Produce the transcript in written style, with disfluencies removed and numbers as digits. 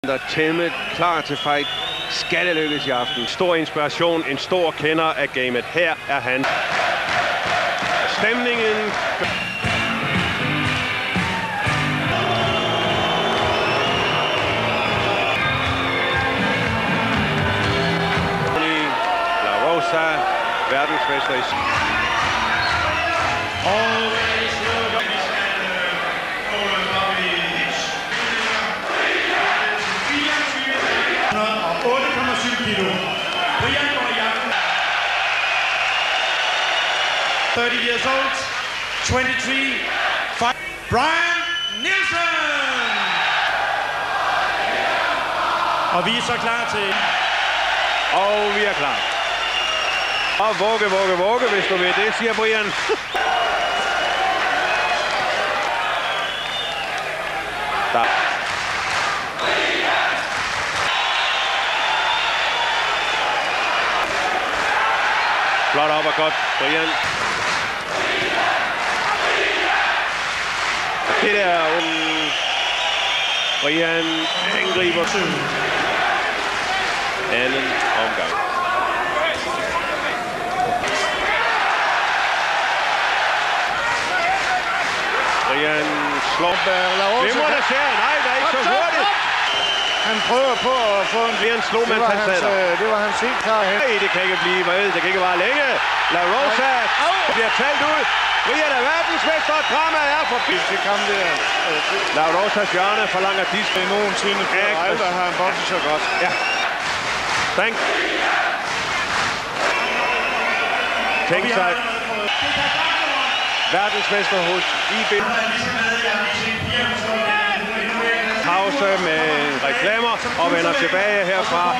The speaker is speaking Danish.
Der tæmmet, klar til fight. Skal det lykkes i aften? Stor inspiration, en stor kender af gamet. Her er han. Stemningen. La Rosa, verdensmester i... Kilo. 30 years old, 23, Brian Nielsen! Og vi er så klar til... Og vi er klar. Og vugge, hvis du vil det, siger Brian. Der. Flot op og godt, Brian. Det der Brian angriber. Anden omgang. Brian slår. Glimrende ser. Nej, det er ikke så hurtigt. Han prøver på at få en... Brian slog med Det var hans helt klare hen. Nej, det kan ikke blive ved. Det kan ikke vare længe. La Rosa bliver talt ud. Brian er verdensmester. Dramaet er forbi. Det kom der. La Rosas hjørne forlanger disken. Nogensinde før aldrig har han bokset så godt. Ja. Tænk sig. Verdensmester hos IB. Pause med reklamer og vender tilbage herfra.